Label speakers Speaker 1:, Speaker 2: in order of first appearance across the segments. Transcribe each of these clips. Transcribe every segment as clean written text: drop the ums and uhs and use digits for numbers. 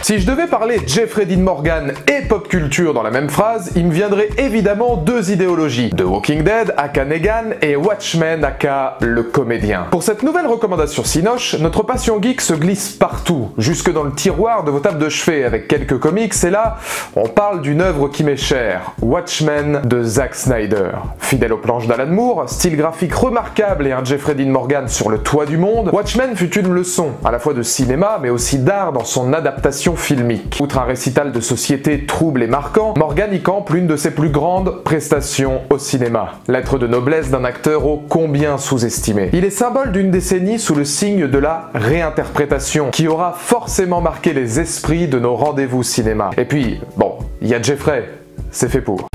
Speaker 1: Si je devais parler Jeffrey Dean Morgan et pop culture dans la même phrase, il me viendrait évidemment deux idéologies, The Walking Dead aka Negan et Watchmen aka le comédien. Pour cette nouvelle recommandation Cinoche, notre passion geek se glisse partout, jusque dans le tiroir de vos tables de chevet avec quelques comics, et là, on parle d'une œuvre qui m'est chère, Watchmen de Zack Snyder. Fidèle aux planches d'Alan Moore, style graphique remarquable et un Jeffrey Dean Morgan sur le toit du monde, Watchmen fut une leçon, à la fois de cinéma mais aussi d'art dans son adaptation filmique. Outre un récital de société trouble et marquant, Morgan y campe l'une de ses plus grandes prestations au cinéma. Lettre de noblesse d'un acteur ô combien sous-estimé. Il est symbole d'une décennie sous le signe de la réinterprétation, qui aura forcément marqué les esprits de nos rendez-vous cinéma. Et puis, bon, il y a Jeffrey, c'est fait pour.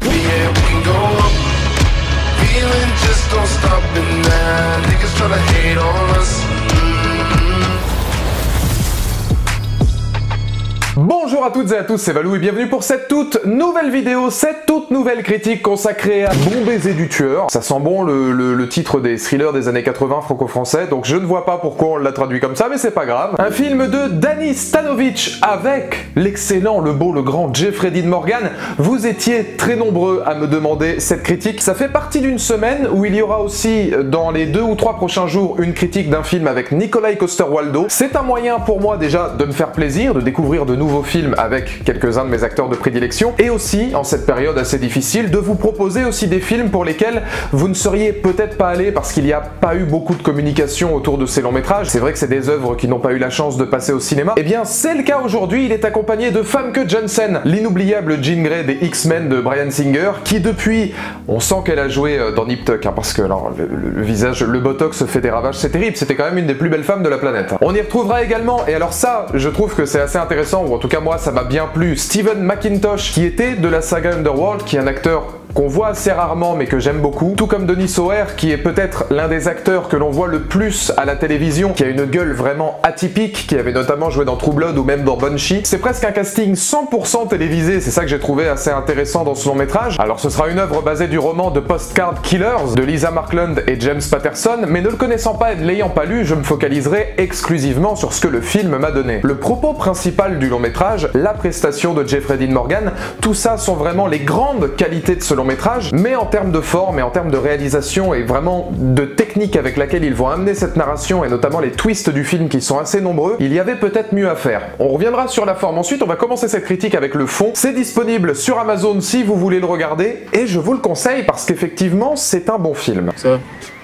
Speaker 1: Bonjour à toutes et à tous, c'est Valou et bienvenue pour cette toute nouvelle vidéo, cette toute nouvelle critique consacrée à Bon baiser du tueur. Ça sent bon le titre des thrillers des années 80 franco-français, donc je ne vois pas pourquoi on l'a traduit comme ça, mais c'est pas grave. Un film de Danny Stanovic avec l'excellent, le beau, le grand Jeffrey Dean Morgan. Vous étiez très nombreux à me demander cette critique. Ça fait partie d'une semaine où il y aura aussi, dans les 2 ou 3 prochains jours, une critique d'un film avec Nikolaj Coster-Waldau. C'est un moyen pour moi déjà de me faire plaisir, de découvrir de nouveaux films avec quelques-uns de mes acteurs de prédilection, et aussi, en cette période assez difficile, de vous proposer aussi des films pour lesquels vous ne seriez peut-être pas allé parce qu'il n'y a pas eu beaucoup de communication autour de ces longs métrages. C'est vrai que c'est des œuvres qui n'ont pas eu la chance de passer au cinéma. Eh bien, c'est le cas aujourd'hui. Il est accompagné de Famke Janssen, l'inoubliable Jean Grey des X-Men de Bryan Singer, qui depuis, on sent qu'elle a joué dans Nip Tuck, hein, parce que alors, le visage, le botox fait des ravages, c'est terrible, c'était quand même une des plus belles femmes de la planète. On y retrouvera également, et alors ça, je trouve que c'est assez intéressant, ou en tout cas moi ça m'a bien plu, Steven McIntosh, qui était de la saga Underworld, qui est un acteur qu'on voit assez rarement mais que j'aime beaucoup, tout comme Denis Sauer, qui est peut-être l'un des acteurs que l'on voit le plus à la télévision, qui a une gueule vraiment atypique, qui avait notamment joué dans True Blood ou même dans Banshee. C'est presque un casting 100% télévisé, c'est ça que j'ai trouvé assez intéressant dans ce long métrage. Alors ce sera une œuvre basée du roman de Postcard Killers de Lisa Markland et James Patterson, mais ne le connaissant pas et ne l'ayant pas lu, je me focaliserai exclusivement sur ce que le film m'a donné. Le propos principal du long métrage, la prestation de Jeffrey Dean Morgan, tout ça sont vraiment les grandes qualités de ce long métrage, mais en termes de forme et en termes de réalisation et vraiment de technique avec laquelle ils vont amener cette narration et notamment les twists du film qui sont assez nombreux, il y avait peut-être mieux à faire. On reviendra sur la forme ensuite, on va commencer cette critique avec le fond. C'est disponible sur Amazon si vous voulez le regarder et je vous le conseille parce qu'effectivement c'est un bon film.
Speaker 2: So,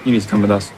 Speaker 2: you need to come with us.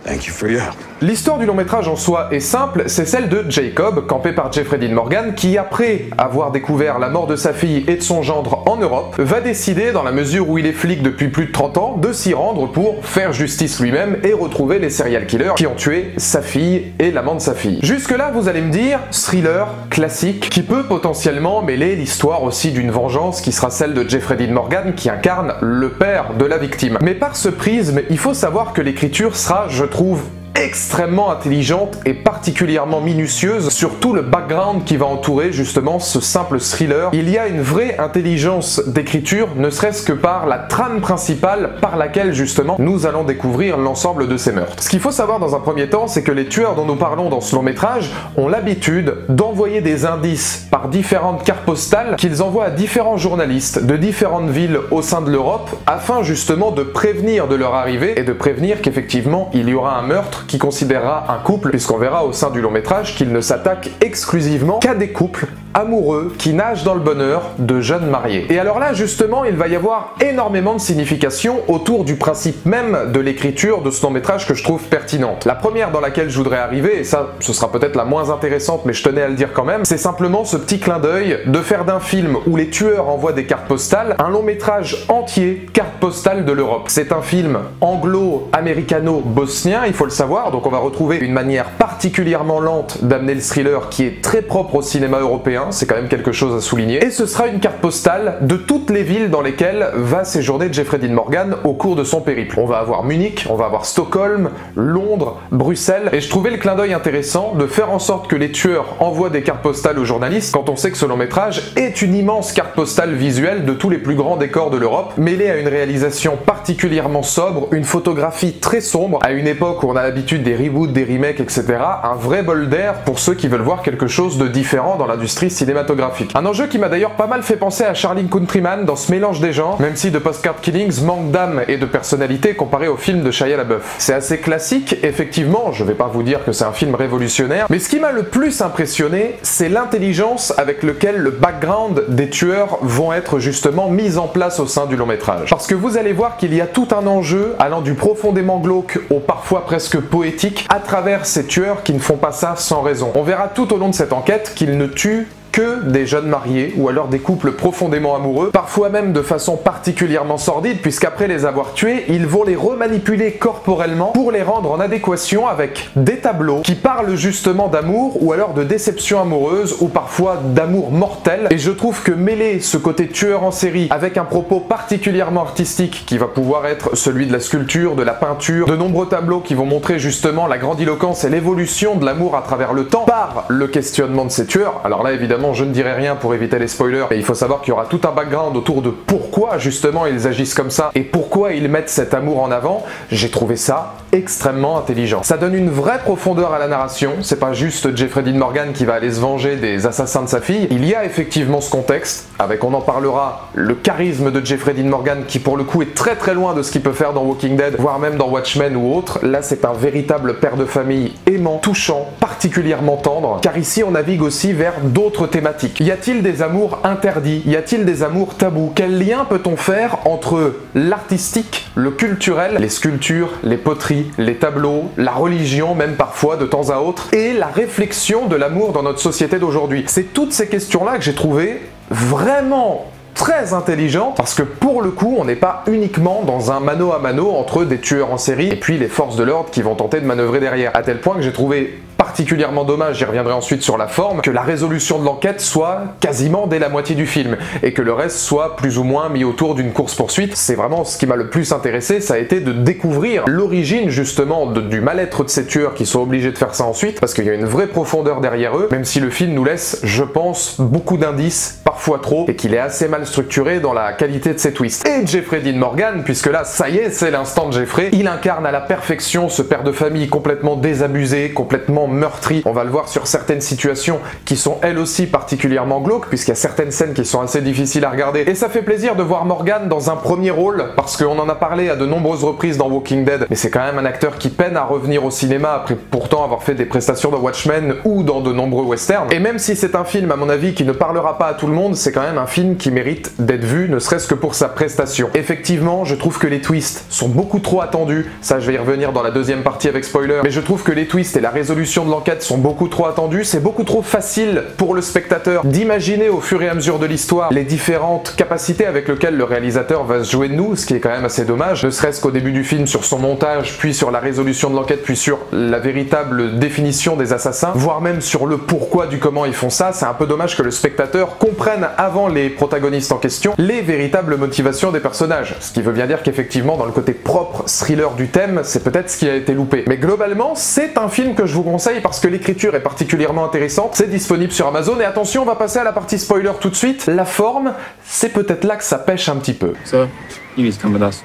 Speaker 3: Thank you for your help.
Speaker 1: L'histoire du long métrage en soi est simple, c'est celle de Jacob, campé par Jeffrey Dean Morgan, qui après avoir découvert la mort de sa fille et de son gendre en Europe, va décider, dans la mesure où il est flic depuis plus de 30 ans, de s'y rendre pour faire justice lui-même et retrouver les serial killers qui ont tué sa fille et l'amant de sa fille. Jusque là, vous allez me dire, thriller classique, qui peut potentiellement mêler l'histoire aussi d'une vengeance qui sera celle de Jeffrey Dean Morgan, qui incarne le père de la victime. Mais par ce prisme, il faut savoir que l'écriture sera, je trouve, extrêmement intelligente et particulièrement minutieuse sur tout le background qui va entourer justement ce simple thriller. Il y a une vraie intelligence d'écriture, ne serait-ce que par la trame principale par laquelle justement nous allons découvrir l'ensemble de ces meurtres. Ce qu'il faut savoir dans un premier temps, c'est que les tueurs dont nous parlons dans ce long métrage ont l'habitude d'envoyer des indices par différentes cartes postales qu'ils envoient à différents journalistes de différentes villes au sein de l'Europe afin justement de prévenir de leur arrivée et de prévenir qu'effectivement il y aura un meurtre qui considérera un couple, puisqu'on verra au sein du long métrage qu'il ne s'attaque exclusivement qu'à des couples amoureux qui nagent dans le bonheur de jeunes mariés. Et alors là justement il va y avoir énormément de significations autour du principe même de l'écriture de ce long métrage que je trouve pertinente. La première dans laquelle je voudrais arriver, et ça ce sera peut-être la moins intéressante mais je tenais à le dire quand même, c'est simplement ce petit clin d'œil de faire d'un film où les tueurs envoient des cartes postales un long métrage entier carte postale de l'Europe. C'est un film anglo-américano-bosnien, il faut le savoir, donc on va retrouver une manière particulièrement lente d'amener le thriller qui est très propre au cinéma européen, c'est quand même quelque chose à souligner, et ce sera une carte postale de toutes les villes dans lesquelles va séjourner Jeffrey Dean Morgan au cours de son périple. On va avoir Munich, on va avoir Stockholm, Londres, Bruxelles, et je trouvais le clin d'œil intéressant de faire en sorte que les tueurs envoient des cartes postales aux journalistes quand on sait que ce long métrage est une immense carte postale visuelle de tous les plus grands décors de l'Europe, mêlée à une réalisation particulièrement sobre, une photographie très sombre, à une époque où on a l'habitude l'habitude des reboots, des remakes, etc., un vrai bol d'air pour ceux qui veulent voir quelque chose de différent dans l'industrie cinématographique. Un enjeu qui m'a d'ailleurs pas mal fait penser à Charlie Countryman dans ce mélange des genres, même si The Postcard Killings manque d'âme et de personnalité comparé au film de Shia LaBeouf. C'est assez classique, effectivement, je vais pas vous dire que c'est un film révolutionnaire, mais ce qui m'a le plus impressionné, c'est l'intelligence avec laquelle le background des tueurs vont être justement mis en place au sein du long métrage. Parce que vous allez voir qu'il y a tout un enjeu allant du profondément glauque au parfois presque poétique à travers ces tueurs qui ne font pas ça sans raison. On verra tout au long de cette enquête qu'ils ne tuent que des jeunes mariés ou alors des couples profondément amoureux, parfois même de façon particulièrement sordide, puisqu'après les avoir tués, ils vont les remanipuler corporellement pour les rendre en adéquation avec des tableaux qui parlent justement d'amour ou alors de déception amoureuse ou parfois d'amour mortel. Et je trouve que mêler ce côté tueur en série avec un propos particulièrement artistique qui va pouvoir être celui de la sculpture, de la peinture, de nombreux tableaux qui vont montrer justement la grandiloquence et l'évolution de l'amour à travers le temps par le questionnement de ces tueurs. Alors là évidemment je ne dirai rien pour éviter les spoilers, mais il faut savoir qu'il y aura tout un background autour de pourquoi justement ils agissent comme ça et pourquoi ils mettent cet amour en avant. J'ai trouvé ça extrêmement intelligent. Ça donne une vraie profondeur à la narration, c'est pas juste Jeffrey Dean Morgan qui va aller se venger des assassins de sa fille, il y a effectivement ce contexte, avec, on en parlera, le charisme de Jeffrey Dean Morgan qui pour le coup est très très loin de ce qu'il peut faire dans Walking Dead, voire même dans Watchmen ou autre. Là c'est un véritable père de famille aimant, touchant, particulièrement tendre, car ici on navigue aussi vers d'autres thématiques. Y a-t-il des amours interdits? Y a-t-il des amours tabous? Quel lien peut-on faire entre l'artistique, le culturel, les sculptures, les poteries, les tableaux, la religion même parfois de temps à autre, et la réflexion de l'amour dans notre société d'aujourd'hui? C'est toutes ces questions-là que j'ai trouvées vraiment très intelligente, parce que pour le coup on n'est pas uniquement dans un mano à mano entre des tueurs en série et puis les forces de l'ordre qui vont tenter de manœuvrer derrière, à tel point que j'ai trouvé particulièrement dommage, j'y reviendrai ensuite sur la forme, que la résolution de l'enquête soit quasiment dès la moitié du film, et que le reste soit plus ou moins mis autour d'une course-poursuite. C'est vraiment ce qui m'a le plus intéressé, ça a été de découvrir l'origine justement du mal-être de ces tueurs qui sont obligés de faire ça ensuite, parce qu'il y a une vraie profondeur derrière eux, même si le film nous laisse, je pense, beaucoup d'indices, parfois trop, et qu'il est assez mal structuré dans la qualité de ses twists. Et Jeffrey Dean Morgan, puisque là, ça y est, c'est l'instant de Jeffrey, il incarne à la perfection ce père de famille complètement désabusé, complètement meurtri. On va le voir sur certaines situations qui sont elles aussi particulièrement glauques, puisqu'il y a certaines scènes qui sont assez difficiles à regarder. Et ça fait plaisir de voir Morgan dans un premier rôle, parce qu'on en a parlé à de nombreuses reprises dans Walking Dead, mais c'est quand même un acteur qui peine à revenir au cinéma après pourtant avoir fait des prestations dans Watchmen ou dans de nombreux westerns. Et même si c'est un film, à mon avis, qui ne parlera pas à tout le monde, c'est quand même un film qui mérite d'être vu, ne serait-ce que pour sa prestation. Effectivement, je trouve que les twists sont beaucoup trop attendus, ça je vais y revenir dans la deuxième partie avec spoiler, mais je trouve que les twists et la résolution de l'enquête sont beaucoup trop attendus, c'est beaucoup trop facile pour le spectateur d'imaginer au fur et à mesure de l'histoire les différentes capacités avec lesquelles le réalisateur va se jouer de nous, ce qui est quand même assez dommage, ne serait-ce qu'au début du film sur son montage, puis sur la résolution de l'enquête, puis sur la véritable définition des assassins, voire même sur le pourquoi du comment ils font ça. C'est un peu dommage que le spectateur comprenne avant les protagonistes en question les véritables motivations des personnages, ce qui veut bien dire qu'effectivement dans le côté propre thriller du thème, c'est peut-être ce qui a été loupé. Mais globalement, c'est un film que je vous conseille parce que l'écriture est particulièrement intéressante, c'est disponible sur Amazon, et attention, on va passer à la partie spoiler tout de suite. La forme, c'est peut-être là que ça pêche un petit peu.
Speaker 2: So, you need to come with us.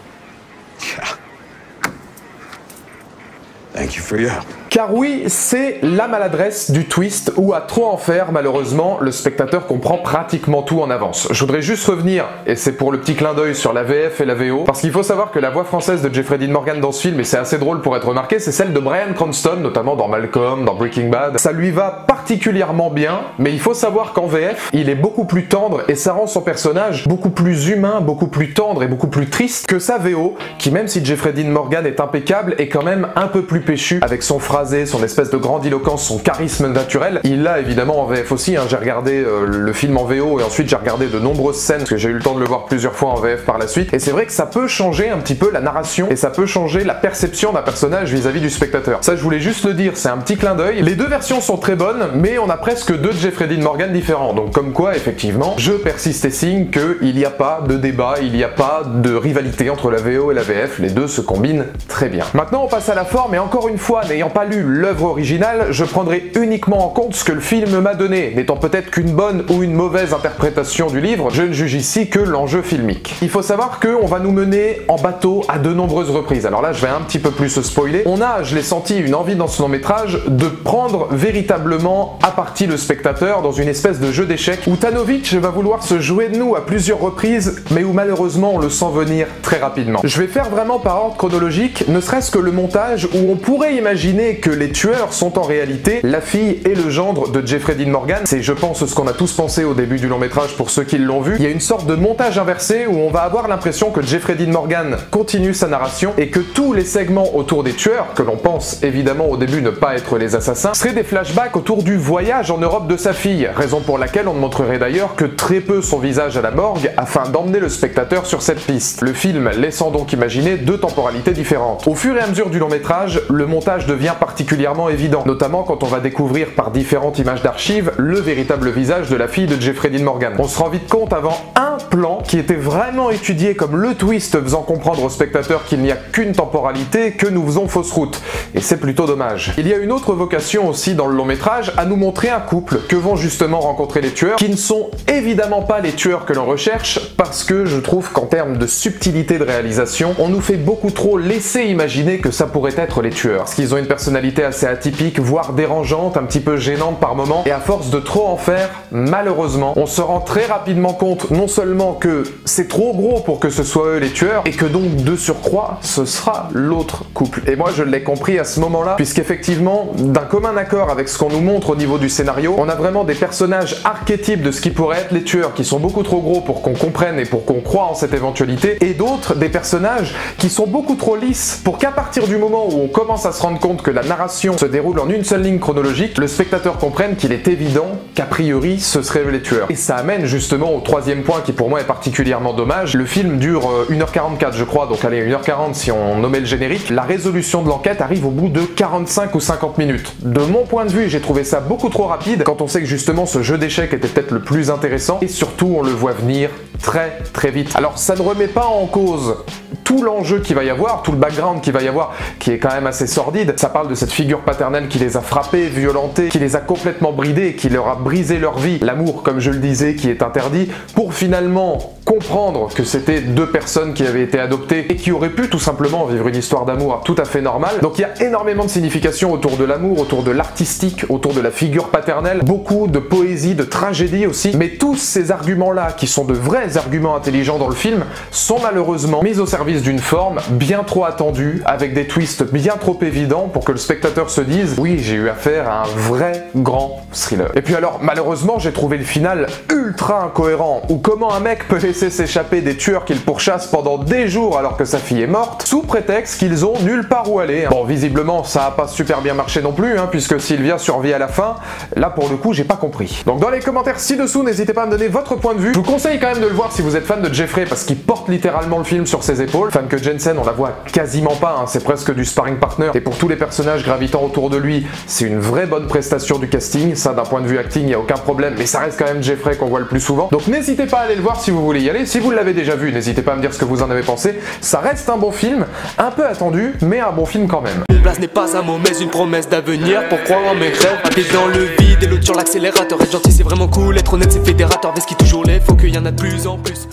Speaker 3: Thank you for your help.
Speaker 1: Car oui, c'est la maladresse du twist où à trop en faire, malheureusement, le spectateur comprend pratiquement tout en avance. Je voudrais juste revenir, et c'est pour le petit clin d'œil sur la VF et la VO, parce qu'il faut savoir que la voix française de Jeffrey Dean Morgan dans ce film, et c'est assez drôle pour être remarqué, c'est celle de Bryan Cranston, notamment dans Malcolm, dans Breaking Bad. Ça lui va particulièrement bien, mais il faut savoir qu'en VF, il est beaucoup plus tendre et ça rend son personnage beaucoup plus humain, beaucoup plus tendre et beaucoup plus triste que sa VO, qui même si Jeffrey Dean Morgan est impeccable, est quand même un peu plus péchu, avec son phrasé, son espèce de grandiloquence, son charisme naturel. Il l'a évidemment en VF aussi, hein. J'ai regardé le film en VO et ensuite j'ai regardé de nombreuses scènes, parce que j'ai eu le temps de le voir plusieurs fois en VF par la suite, et c'est vrai que ça peut changer un petit peu la narration, et ça peut changer la perception d'un personnage vis-à-vis du spectateur. Ça je voulais juste le dire, c'est un petit clin d'œil. Les deux versions sont très bonnes, mais on a presque deux Jeffrey Dean Morgan différents, donc comme quoi effectivement, je persiste et signe qu'il n'y a pas de débat, il n'y a pas de rivalité entre la VO et la VF, les deux se combinent très bien. Maintenant on passe à la forme, et encore une fois, n'ayant pas lu l'œuvre originale, je prendrai uniquement en compte ce que le film m'a donné, n'étant peut-être qu'une bonne ou une mauvaise interprétation du livre, je ne juge ici que l'enjeu filmique. Il faut savoir qu'on va nous mener en bateau à de nombreuses reprises. Alors là, je vais un petit peu plus spoiler. On a, je l'ai senti, une envie dans ce long métrage de prendre véritablement à partie le spectateur dans une espèce de jeu d'échecs où Tanovic va vouloir se jouer de nous à plusieurs reprises, mais où malheureusement on le sent venir très rapidement. Je vais faire vraiment par ordre chronologique, ne serait-ce que le montage où on pourrait imaginer que les tueurs sont en réalité la fille et le gendre de Jeffrey Dean Morgan. C'est, je pense, ce qu'on a tous pensé au début du long métrage pour ceux qui l'ont vu. Il y a une sorte de montage inversé où on va avoir l'impression que Jeffrey Dean Morgan continue sa narration et que tous les segments autour des tueurs, que l'on pense évidemment au début ne pas être les assassins, seraient des flashbacks autour du voyage en Europe de sa fille, raison pour laquelle on ne montrerait d'ailleurs que très peu son visage à la morgue afin d'emmener le spectateur sur cette piste. Le film laissant donc imaginer deux temporalités différentes. Au fur et à mesure du long métrage, le montage devient particulièrement évident, notamment quand on va découvrir par différentes images d'archives le véritable visage de la fille de Jeffrey Dean Morgan. On se rend vite compte avant un plan qui était vraiment étudié comme le twist faisant comprendre au spectateur qu'il n'y a qu'une temporalité, que nous faisons fausse route. Et c'est plutôt dommage. Il y a une autre vocation aussi dans le long métrage à nous montrer un couple que vont justement rencontrer les tueurs, qui ne sont évidemment pas les tueurs que l'on recherche, parce que je trouve qu'en termes de subtilité de réalisation, on nous fait beaucoup trop laisser imaginer que ça pourrait être les tueurs. Parce qu'ils ont une personnalité assez atypique, voire dérangeante, un petit peu gênante par moments, et à force de trop en faire, malheureusement, on se rend très rapidement compte non seulement que c'est trop gros pour que ce soit eux les tueurs, et que donc de surcroît, ce sera l'autre couple. Et moi je l'ai compris à ce moment-là, puisqu'effectivement, d'un commun accord avec ce qu'on nous montre au niveau du scénario, on a vraiment des personnages archétypes de ce qui pourrait être les tueurs qui sont beaucoup trop gros pour qu'on comprenne et pour qu'on croie en cette éventualité, et d'autres, des personnages qui sont beaucoup trop lisses pour qu'à partir du moment où on commence à se rendre compte que la narration se déroule en une seule ligne chronologique, le spectateur comprenne qu'il est évident qu'a priori ce seraient les tueurs. Et ça amène justement au troisième point qui pour moi est particulièrement dommage. Le film dure 1h44 je crois, donc allez 1h40 si on nommait le générique. La résolution de l'enquête arrive au bout de 45 ou 50 minutes. De mon point de vue, j'ai trouvé ça beaucoup trop rapide quand on sait que justement ce jeu d'échecs était peut-être le plus intéressant et surtout on le voit venir très vite. Alors ça ne remet pas en cause tout l'enjeu qu'il va y avoir, tout le background qu'il va y avoir, qui est quand même assez sordide. Ça parle de cette figure paternelle qui les a frappés, violentés, qui les a complètement bridés, qui leur a brisé leur vie. L'amour, comme je le disais, qui est interdit, pour finalement comprendre que c'était deux personnes qui avaient été adoptées et qui auraient pu tout simplement vivre une histoire d'amour tout à fait normale. Donc il y a énormément de significations autour de l'amour, autour de l'artistique, autour de la figure paternelle, beaucoup de poésie, de tragédie aussi. Mais tous ces arguments-là, qui sont de vrais arguments intelligents dans le film, sont malheureusement mis au service d'une forme bien trop attendue, avec des twists bien trop évidents pour que le spectateur se dise « Oui, j'ai eu affaire à un vrai grand thriller ». Et puis alors, malheureusement, j'ai trouvé le final ultra incohérent, où comment un mec peut laisser s'échapper des tueurs qu'il pourchasse pendant des jours alors que sa fille est morte, sous prétexte qu'ils ont nulle part où aller. Bon, visiblement, ça a pas super bien marché non plus, puisque Sylvia survit à la fin. Là, pour le coup, j'ai pas compris. Donc dans les commentaires ci-dessous, n'hésitez pas à me donner votre point de vue. Je vous conseille quand même de le voir si vous êtes fan de Jeffrey, parce qu'il porte littéralement le film sur ses épaules. Fan que Jensen, on la voit quasiment pas, c'est presque du sparring partner. Et pour tous les personnages gravitant autour de lui, c'est une vraie bonne prestation du casting. Ça, d'un point de vue acting, il n'y a aucun problème, mais ça reste quand même Jeffrey qu'on voit le plus souvent. Donc n'hésitez pas à aller le voir si vous voulez y aller. Si vous l'avez déjà vu, n'hésitez pas à me dire ce que vous en avez pensé. Ça reste un bon film, un peu attendu, mais un bon film quand même.
Speaker 2: Une place n'est pas un mot, mais une promesse d'avenir. Pour croire en mes rêves, un pied dans le vide et l'autre sur l'accélérateur. Être gentil c'est vraiment cool, être honnête c'est fédérateur. Parce qu'il toujours l'est, faut qu'il y en a de plus en plus.